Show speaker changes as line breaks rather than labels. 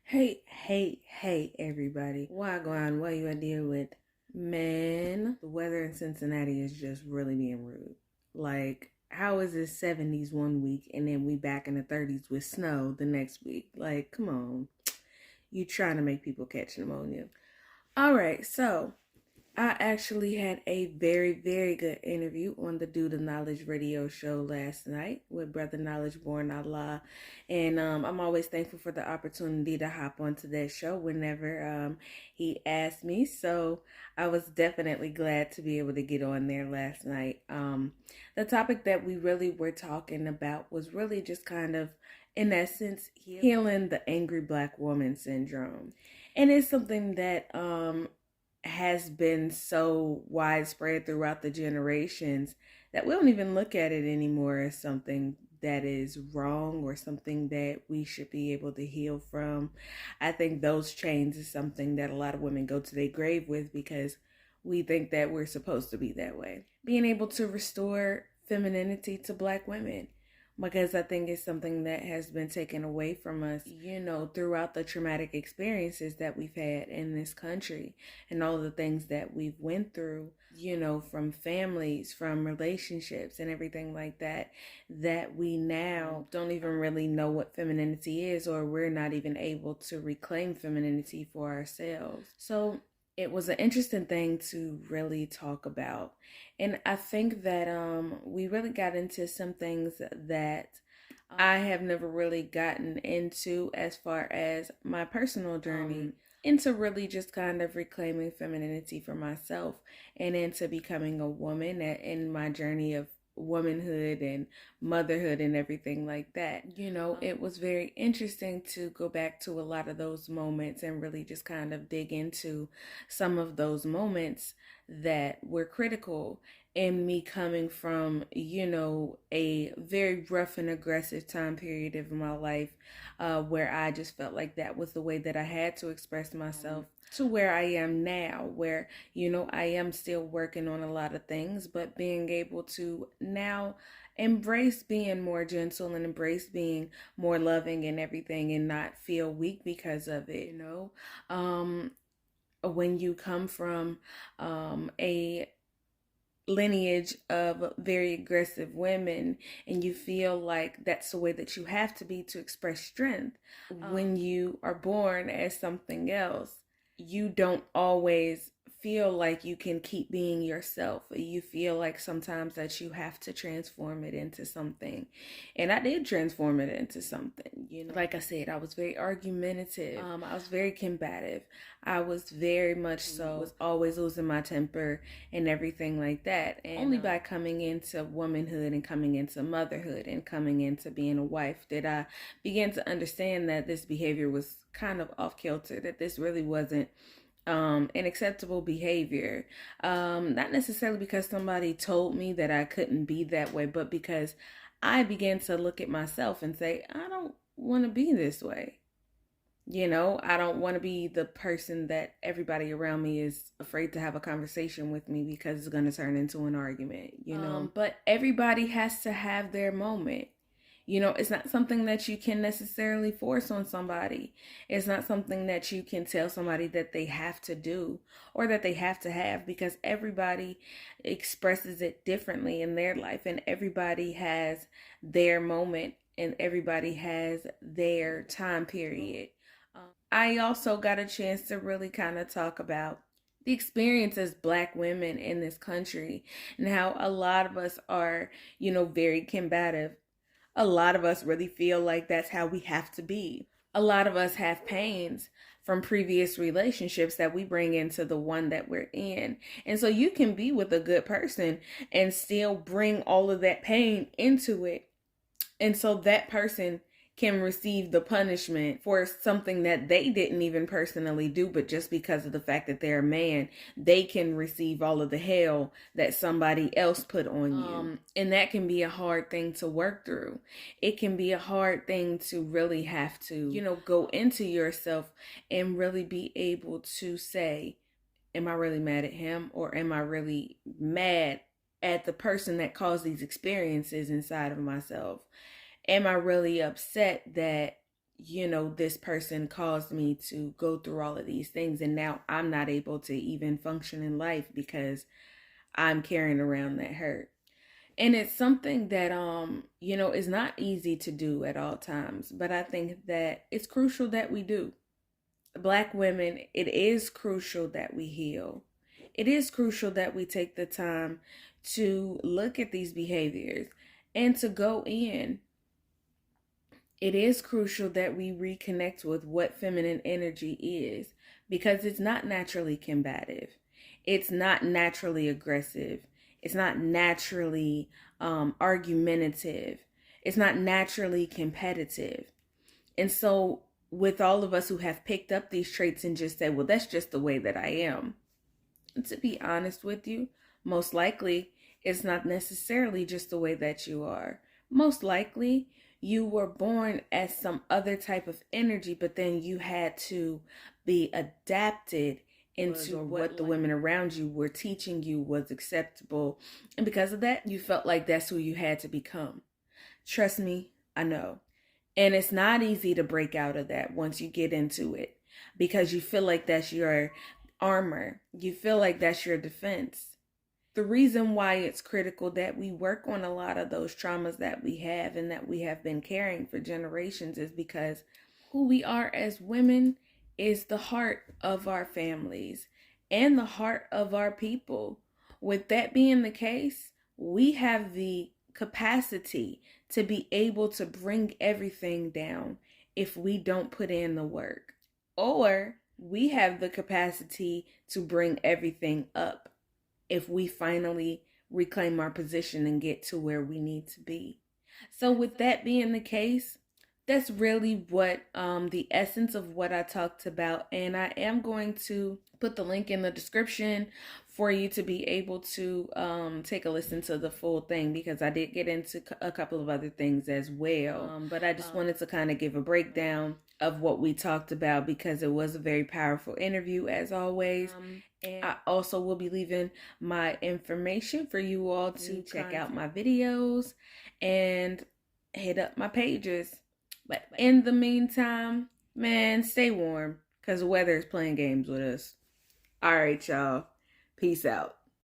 Hey, everybody. Wagwan, what you deal with? Man, the weather in Cincinnati is just really being rude. Like, how is it 70s one week and then we back in the 30s with snow the next week? Like, come on. You trying to make people catch pneumonia. All right, so I actually had a very, very good interview on the Do the Knowledge radio show last night with Brother Knowledge Born Allah. And I'm always thankful for the opportunity to hop onto that show whenever he asked me. So I was definitely glad to be able to get on there last night. The topic that we really were talking about was really just kind of, in essence, healing the angry black woman syndrome. And it's something that has been so widespread throughout the generations that we don't even look at it anymore as something that is wrong or something that we should be able to heal from. I think those chains is something that a lot of women go to their grave with because we think that we're supposed to be that way. Being able to restore femininity to black women, because I think it's something that has been taken away from us, throughout the traumatic experiences that we've had in this country and all the things that we've went through, from families, from relationships and everything like that, that we now don't even really know what femininity is, or we're not even able to reclaim femininity for ourselves. So it was an interesting thing to really talk about. And I think that we really got into some things that I have never really gotten into as far as my personal journey into really just kind of reclaiming femininity for myself and into becoming a woman in my journey of womanhood and motherhood and everything like that. It was very interesting to go back to a lot of those moments and really just kind of dig into some of those moments that were critical in me coming from, a very rough and aggressive time period of my life, where I just felt like that was the way that I had to express myself, to where I am now, where, I am still working on a lot of things, but being able to now embrace being more gentle and embrace being more loving and everything and not feel weak because of it, when you come from a lineage of very aggressive women and you feel like that's the way that you have to be to express strength. When you are born as something else, you don't always feel like you can keep being yourself. You feel like sometimes that you have to transform it into something. And I did transform it into something. Like I said, I was very argumentative. I was very combative. I was very much so, was always losing my temper and everything like that. And only by coming into womanhood and coming into motherhood and coming into being a wife did I begin to understand that this behavior was kind of off kilter, that this really wasn't an acceptable behavior. Not necessarily because somebody told me that I couldn't be that way, but because I began to look at myself and say, I don't want to be this way. I don't want to be the person that everybody around me is afraid to have a conversation with me because it's going to turn into an argument, But everybody has to have their moment. It's not something that you can necessarily force on somebody. It's not something that you can tell somebody that they have to do or that they have to have, because everybody expresses it differently in their life and everybody has their moment and everybody has their time period. I also got a chance to really kind of talk about the experience as Black women in this country and how a lot of us are, very combative. A lot of us really feel like that's how we have to be. A lot of us have pains from previous relationships that we bring into the one that we're in. And so you can be with a good person and still bring all of that pain into it. And so that person can receive the punishment for something that they didn't even personally do, but just because of the fact that they're a man, they can receive all of the hell that somebody else put on you. And that can be a hard thing to work through. It can be a hard thing to really have to, go into yourself and really be able to say, am I really mad at him, or am I really mad at the person that caused these experiences inside of myself? Am I really upset that this person caused me to go through all of these things, and now I'm not able to even function in life because I'm carrying around that hurt. And it's something that is not easy to do at all times, but I think that it's crucial that we do. Black women, it is crucial that we heal. It is crucial that we take the time to look at these behaviors and to go in. It is crucial that we reconnect with what feminine energy is, because it's not naturally combative. It's not naturally aggressive. It's not naturally argumentative. It's not naturally competitive. And so, with all of us who have picked up these traits and just said, well, that's just the way that I am, and to be honest with you, most likely it's not necessarily just the way that you are. Most likely you were born as some other type of energy, but then you had to be adapted into what the women around you were teaching you was acceptable. And because of that, you felt like that's who you had to become. Trust me, I know. And it's not easy to break out of that once you get into it, because you feel like that's your armor. You feel like that's your defense. The reason why it's critical that we work on a lot of those traumas that we have and that we have been carrying for generations is because who we are as women is the heart of our families and the heart of our people. With that being the case, we have the capacity to be able to bring everything down if we don't put in the work. Or we have the capacity to bring everything up if we finally reclaim our position and get to where we need to be. So with that being the case, that's really what the essence of what I talked about. And I am going to put the link in the description for you to be able to take a listen to the full thing, because I did get into a couple of other things as well. But I just wanted to kind of give a breakdown of what we talked about, because it was a very powerful interview as always. And I also will be leaving my information for you all to check out my videos and hit up my pages. But in the meantime, man, stay warm, because the weather is playing games with us. All right, y'all. Peace out.